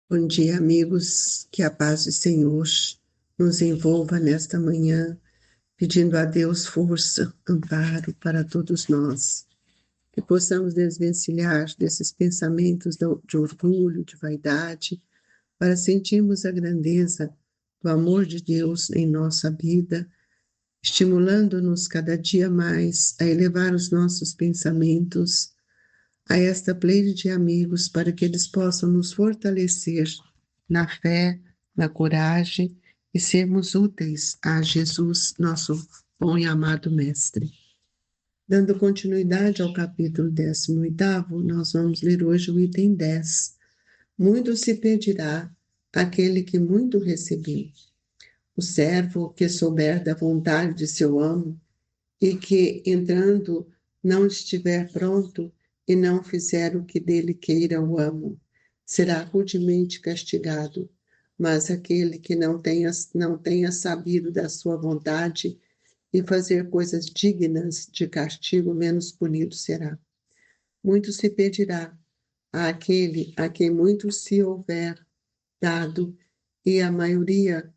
Bom dia, amigos. Que a paz do Senhor nos envolva nesta manhã, pedindo a Deus força, amparo para todos nós. Que possamos desvencilhar desses pensamentos de orgulho, de vaidade, para sentirmos a grandeza do amor de Deus em nossa vida, estimulando-nos cada dia mais a elevar os nossos pensamentos a esta pleide de amigos para que eles possam nos fortalecer na fé, na coragem e sermos úteis a Jesus, nosso bom e amado Mestre. Dando continuidade ao capítulo 18º, nós vamos ler hoje o item 10. Muito se pedirá àquele que muito recebeu. O servo que souber da vontade de seu amo e que, entrando, não estiver pronto e não fizer o que dele queira o amo, será rudemente castigado. Mas aquele que não tenha sabido da sua vontade e fazer coisas dignas de castigo, menos punido será. Muito se pedirá àquele a quem muito se houver dado, e a maioria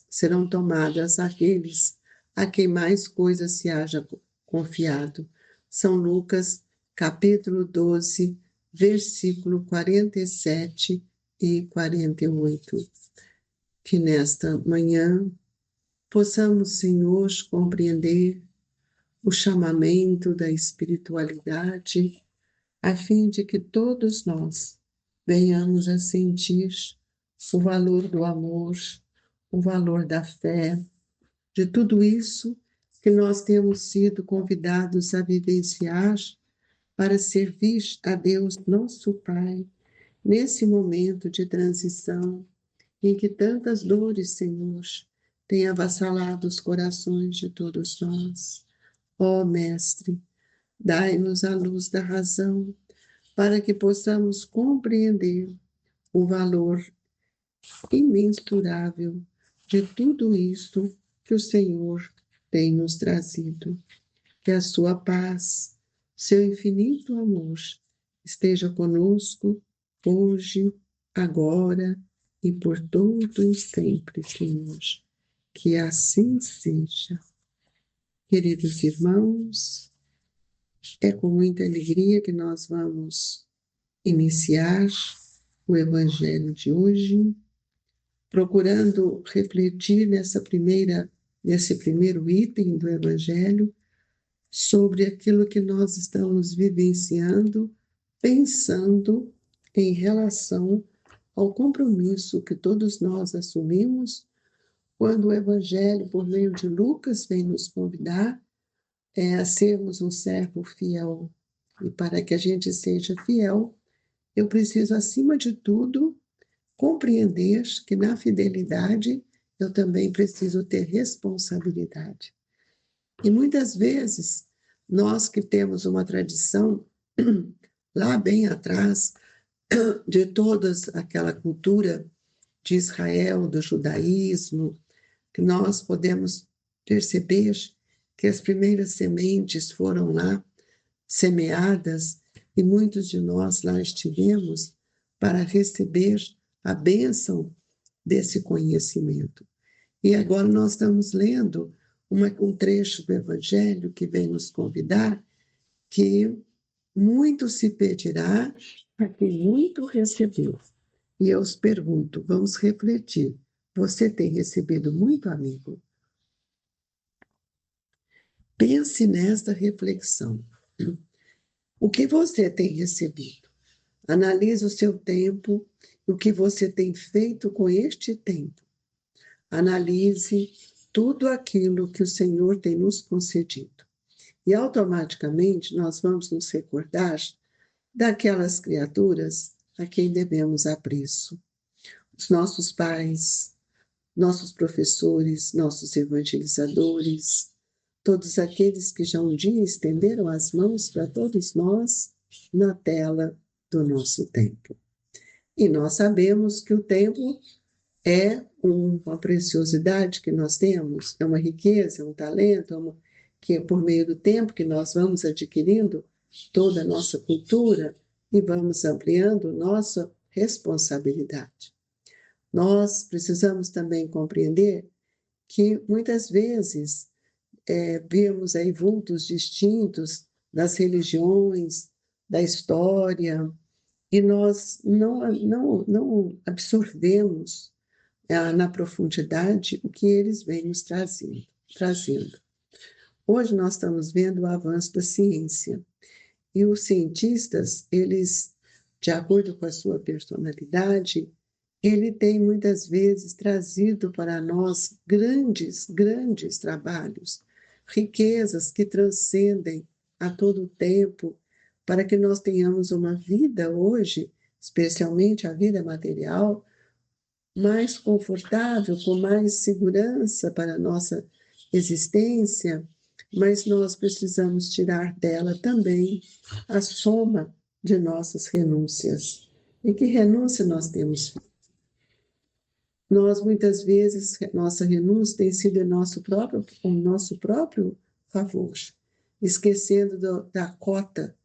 serão tomadas aqueles a quem mais coisas se haja confiado. São Lucas, capítulo 12, versículo 47 e 48. Que nesta manhã possamos, Senhor, compreender o chamamento da espiritualidade, a fim de que todos nós venhamos a sentir o valor do amor, o valor da fé, de tudo isso que nós temos sido convidados a vivenciar para servir a Deus, nosso Pai, nesse momento de transição em que tantas dores, Senhor, têm avassalado os corações de todos nós. Ó Mestre, dai-nos a luz da razão para que possamos compreender o valor imensurável de tudo isto que o Senhor tem nos trazido. Que a sua paz, seu infinito amor, esteja conosco hoje, agora e por todo e sempre, Senhor. Que assim seja. Queridos irmãos, é com muita alegria que nós vamos iniciar o Evangelho de hoje, procurando refletir nesse primeiro item do Evangelho, sobre aquilo que nós estamos vivenciando, pensando em relação ao compromisso que todos nós assumimos quando o Evangelho, por meio de Lucas, vem nos convidar a sermos um servo fiel. E para que a gente seja fiel, eu preciso, acima de tudo, compreender que na fidelidade eu também preciso ter responsabilidade. E muitas vezes, nós que temos uma tradição lá bem atrás de toda aquela cultura de Israel, do judaísmo, que nós podemos perceber que as primeiras sementes foram lá semeadas e muitos de nós lá estivemos para receber a bênção desse conhecimento. E agora nós estamos lendo um trecho do Evangelho que vem nos convidar que muito se pedirá a quem muito recebeu. E eu os pergunto, vamos refletir. Você tem recebido muito, amigo? Pense nesta reflexão. O que você tem recebido? Analise o seu tempo, o que você tem feito com este tempo. Analise tudo aquilo que o Senhor tem nos concedido. E automaticamente nós vamos nos recordar daquelas criaturas a quem devemos apreço. Os nossos pais, nossos professores, nossos evangelizadores, todos aqueles que já um dia estenderam as mãos para todos nós na tela do nosso tempo. E nós sabemos que o tempo é uma preciosidade que nós temos, é uma riqueza, é um talento, que é por meio do tempo que nós vamos adquirindo toda a nossa cultura, e vamos ampliando nossa responsabilidade. Nós precisamos também compreender que muitas vezes vemos aí vultos distintos das religiões, da história, e nós não absorvemos na profundidade o que eles vêm nos trazendo. Hoje nós estamos vendo o avanço da ciência, e os cientistas, eles, de acordo com a sua personalidade, ele tem muitas vezes trazido para nós grandes trabalhos, riquezas que transcendem a todo tempo, para que nós tenhamos uma vida hoje, especialmente a vida material, mais confortável, com mais segurança para a nossa existência, mas nós precisamos tirar dela também a soma de nossas renúncias. E que renúncia nós temos feito? Nós, muitas vezes, nossa renúncia tem sido em nosso próprio favor, esquecendo da cota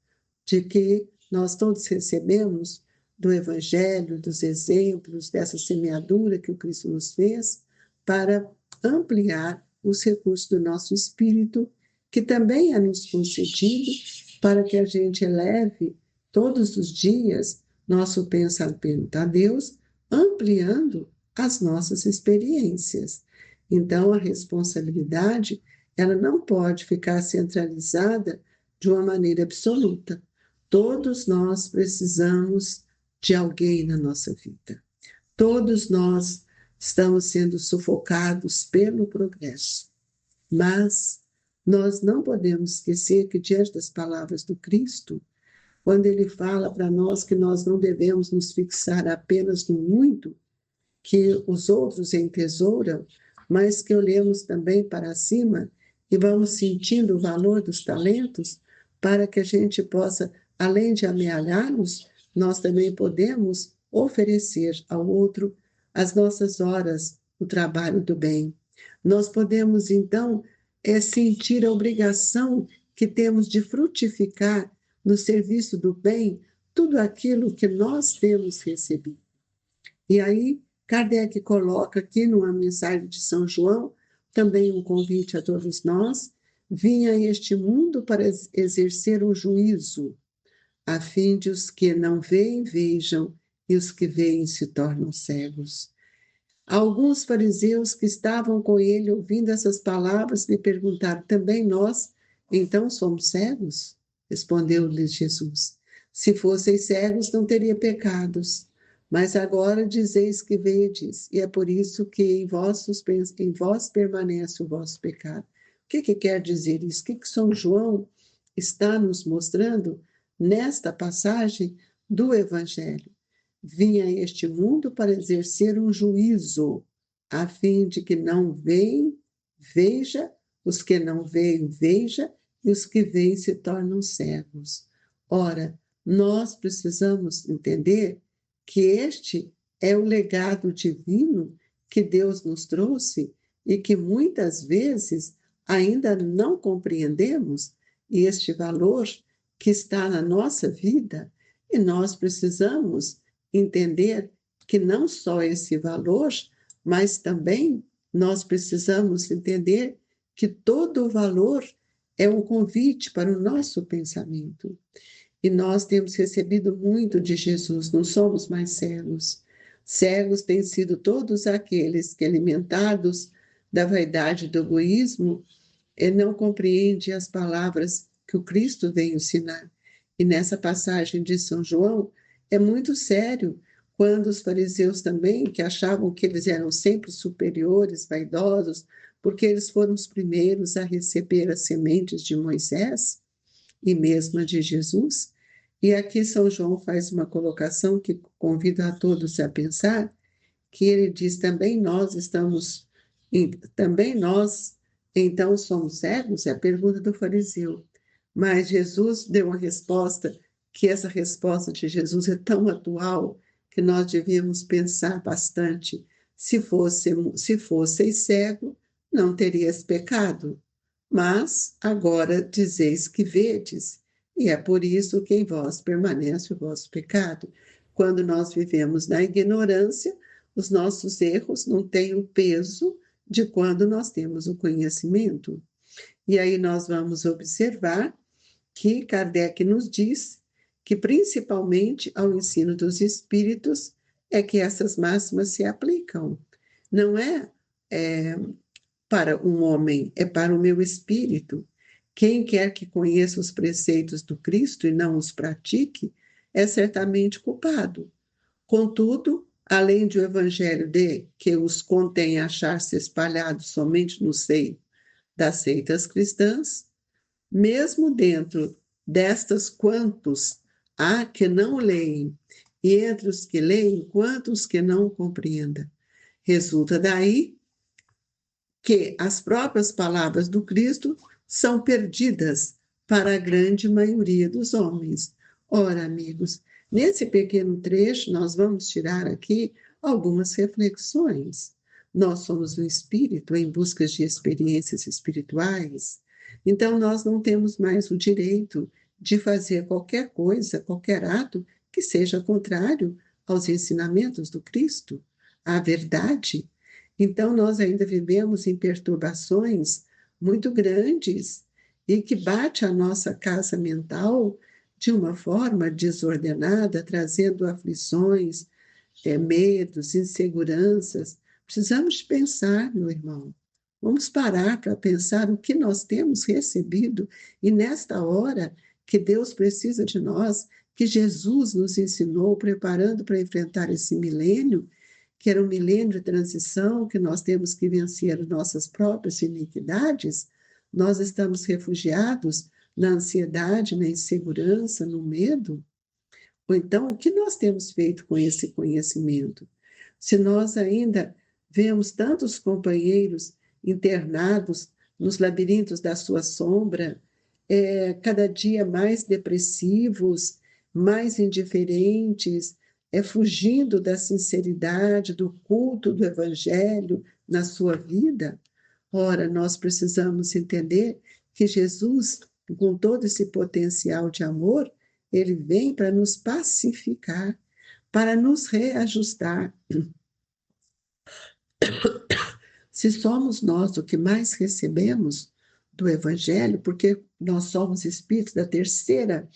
de que nós todos recebemos do Evangelho, dos exemplos, dessa semeadura que o Cristo nos fez, para ampliar os recursos do nosso espírito, que também é nos concedido para que a gente eleve todos os dias nosso pensamento a Deus, ampliando as nossas experiências. Então, a responsabilidade, ela não pode ficar centralizada de uma maneira absoluta. Todos nós precisamos de alguém na nossa vida. Todos nós estamos sendo sufocados pelo progresso. Mas nós não podemos esquecer que, diante das palavras do Cristo, quando ele fala para nós que nós não devemos nos fixar apenas no muito que os outros entesouram, mas que olhemos também para cima e vamos sentindo o valor dos talentos, para que a gente possa, além de amealhá-los, nós também podemos oferecer ao outro as nossas horas, o trabalho do bem. Nós podemos, então, sentir a obrigação que temos de frutificar no serviço do bem tudo aquilo que nós temos recebido. E aí, Kardec coloca aqui numa mensagem de São João, também um convite a todos nós: vinha a este mundo para exercer um juízo, a fim de os que não veem, vejam, e os que veem se tornam cegos. Alguns fariseus que estavam com ele ouvindo essas palavras lhe perguntaram: também nós, então, somos cegos? Respondeu-lhes Jesus: se fosseis cegos, não teria pecados. Mas agora dizeis que vedes, e é por isso que em vós permanece o vosso pecado. O que quer dizer isso? O que São João está nos mostrando nesta passagem do Evangelho? Vinha a este mundo para exercer um juízo, a fim de que não veem, veja, os que não veem, veja, e os que veem se tornam cegos. Ora, nós precisamos entender que este é o legado divino que Deus nos trouxe e que muitas vezes ainda não compreendemos este valor que está na nossa vida, e nós precisamos entender que não só esse valor, mas também nós precisamos entender que todo o valor é um convite para o nosso pensamento. E nós temos recebido muito de Jesus, não somos mais cegos. Cegos têm sido todos aqueles que, alimentados da vaidade e do egoísmo, não compreendem as palavras que o Cristo vem ensinar. E nessa passagem de São João, é muito sério quando os fariseus também, que achavam que eles eram sempre superiores, vaidosos, porque eles foram os primeiros a receber as sementes de Moisés, e mesmo a de Jesus. E aqui São João faz uma colocação que convida a todos a pensar, que ele diz: também nós então somos cegos? É a pergunta do fariseu. Mas Jesus deu uma resposta, que essa resposta de Jesus é tão atual que nós devíamos pensar bastante. Se fosseis cego, não terias pecado. Mas agora dizeis que vedes, E é por isso que em vós permanece o vosso pecado. Quando nós vivemos na ignorância, os nossos erros não têm o peso de quando nós temos o conhecimento. E aí nós vamos observar que Kardec nos diz que, principalmente ao ensino dos espíritos, é que essas máximas se aplicam. Não é para um homem, é para o meu espírito. Quem quer que conheça os preceitos do Cristo e não os pratique, é certamente culpado. Contudo, além de o evangelho de que os contém achar-se espalhados somente no seio das seitas cristãs, mesmo dentro destas quantos há que não leem, e entre os que leem, quantos que não compreendam. Resulta daí que as próprias palavras do Cristo são perdidas para a grande maioria dos homens. Ora, amigos, nesse pequeno trecho nós vamos tirar aqui algumas reflexões. Nós somos um espírito em busca de experiências espirituais, então nós não temos mais o direito de fazer qualquer coisa, qualquer ato que seja contrário aos ensinamentos do Cristo, à verdade. Então, nós ainda vivemos em perturbações muito grandes e que bate a nossa casa mental de uma forma desordenada, trazendo aflições, medos, inseguranças. Precisamos pensar, meu irmão. Vamos parar para pensar o que nós temos recebido e nesta hora que Deus precisa de nós, que Jesus nos ensinou, preparando para enfrentar esse milênio, que era um milênio de transição, que nós temos que vencer as nossas próprias iniquidades, nós estamos refugiados na ansiedade, na insegurança, no medo. Ou então, o que nós temos feito com esse conhecimento? Se nós ainda vemos tantos companheiros internados nos labirintos da sua sombra, cada dia mais depressivos, mais indiferentes, fugindo da sinceridade, do culto do Evangelho na sua vida. Ora, nós precisamos entender que Jesus, com todo esse potencial de amor, ele vem para nos pacificar, para nos reajustar. Se somos nós o que mais recebemos do Evangelho, porque nós somos espíritos da terceira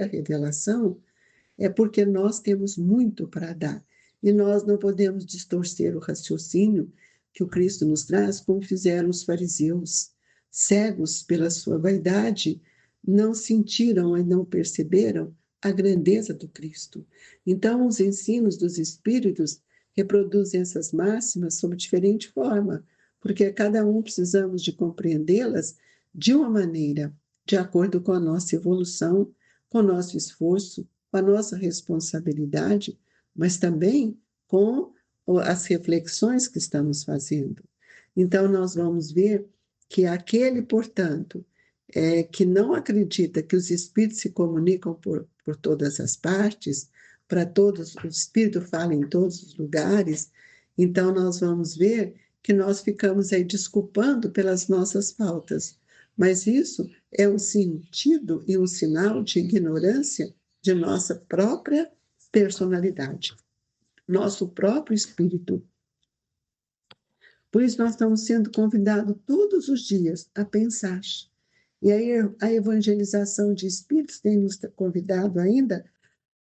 revelação, é porque nós temos muito para dar. E nós não podemos distorcer o raciocínio que o Cristo nos traz, como fizeram os fariseus. Cegos pela sua vaidade, não sentiram e não perceberam a grandeza do Cristo. Então, os ensinos dos Espíritos reproduzem essas máximas sob diferente forma, porque cada um precisamos de compreendê-las de uma maneira, de acordo com a nossa evolução, com o nosso esforço, com a nossa responsabilidade, mas também com as reflexões que estamos fazendo. Então, nós vamos ver que aquele, portanto, que não acredita que os espíritos se comunicam por todas as partes, para todos, o espírito fala em todos os lugares, então nós vamos ver que nós ficamos aí desculpando pelas nossas faltas. Mas isso é um sentido e um sinal de ignorância de nossa própria personalidade, nosso próprio espírito. Por isso, nós estamos sendo convidados todos os dias a pensar. E aí, a evangelização de espíritos tem nos convidado ainda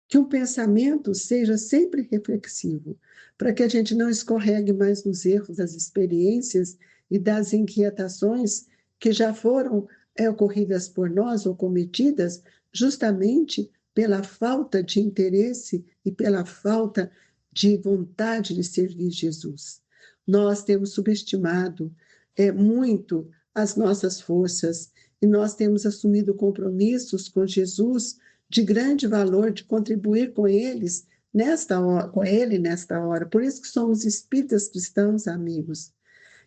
que o pensamento seja sempre reflexivo, para que a gente não escorregue mais nos erros das experiências e das inquietações que já foram ocorridas por nós ou cometidas justamente pela falta de interesse e pela falta de vontade de servir Jesus. Nós temos subestimado muito as nossas forças e nós temos assumido compromissos com Jesus de grande valor, de contribuir com eles nesta hora, com ele nesta hora. Por isso que somos espíritas cristãos, amigos.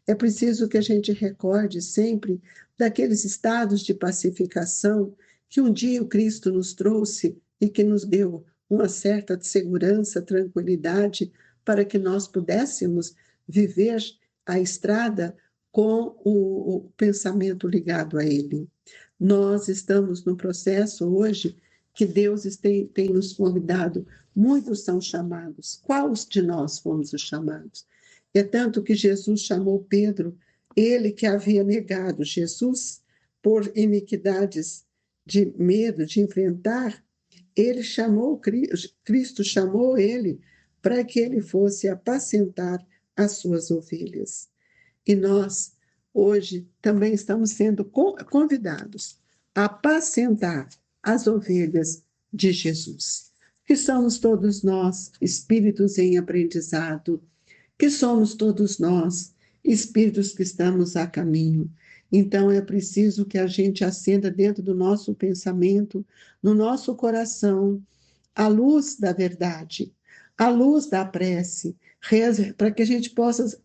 É preciso que a gente recorde sempre daqueles estados de pacificação que um dia o Cristo nos trouxe e que nos deu uma certa segurança, tranquilidade, para que nós pudéssemos viver a estrada com o pensamento ligado a ele. Nós estamos no processo hoje que Deus tem nos convidado. Muitos são chamados. Qual de nós fomos os chamados? É tanto que Jesus chamou Pedro, ele que havia negado Jesus por iniquidades de medo de enfrentar, ele chamou, Cristo chamou ele para que ele fosse apacentar as suas ovelhas. E nós, hoje, também estamos sendo convidados a apacentar as ovelhas de Jesus, que somos todos nós, espíritos em aprendizado, que somos todos nós, espíritos que estamos a caminho. Então é preciso que a gente acenda dentro do nosso pensamento, no nosso coração, a luz da verdade, a luz da prece, para que a gente possa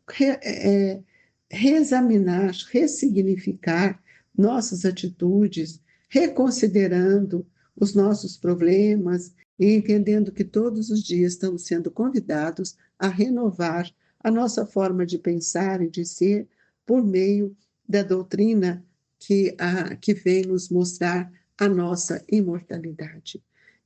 reexaminar, ressignificar nossas atitudes, reconsiderando os nossos problemas e entendendo que todos os dias estamos sendo convidados a renovar a nossa forma de pensar e de ser por meio da doutrina que vem nos mostrar a nossa imortalidade.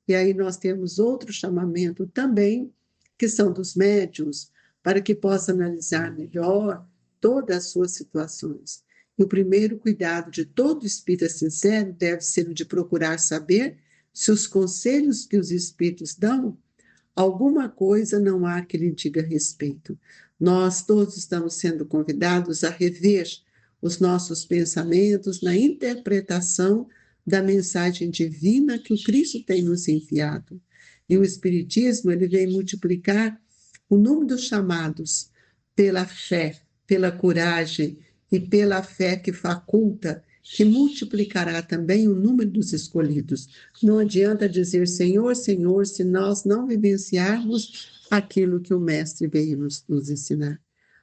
E aí nós temos outro chamamento também, que são dos médiuns, para que possa analisar melhor todas as suas situações. E o primeiro cuidado de todo espírita sincero deve ser o de procurar saber se os conselhos que os espíritos dão, alguma coisa não há que lhe diga respeito. Nós todos estamos sendo convidados a rever os nossos pensamentos na interpretação da mensagem divina que o Cristo tem nos enviado. E o Espiritismo, ele vem multiplicar o número dos chamados pela fé, pela coragem e pela fé que faculta, que multiplicará também o número dos escolhidos. Não adianta dizer Senhor, Senhor, se nós não vivenciarmos aquilo que o Mestre veio nos ensinar.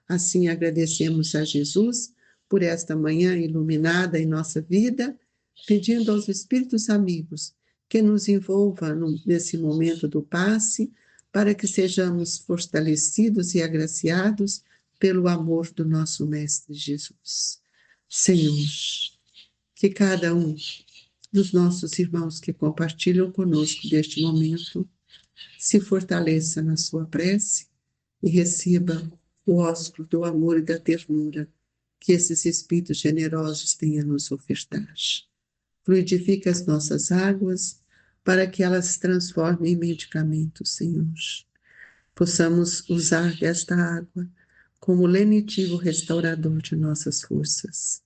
Assim, agradecemos a Jesus por esta manhã iluminada em nossa vida, pedindo aos Espíritos amigos que nos envolvam nesse momento do passe, para que sejamos fortalecidos e agraciados pelo amor do nosso Mestre Jesus. Senhor, que cada um dos nossos irmãos que compartilham conosco deste momento se fortaleça na sua prece e receba o ósculo do amor e da ternura que esses Espíritos generosos têm a nos ofertar. Fluidifica as nossas águas para que elas se transformem em medicamentos, Senhor. Possamos usar desta água como lenitivo restaurador de nossas forças.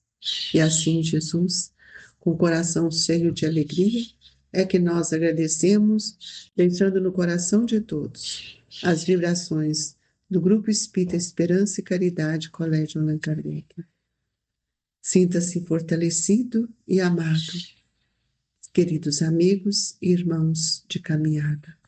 E assim, Jesus, com o coração cheio de alegria, é que nós agradecemos, deixando no coração de todos as vibrações do Grupo Espírita Esperança e Caridade Colégio Allan Kardec. Sinta-se fortalecido e amado, queridos amigos e irmãos de caminhada.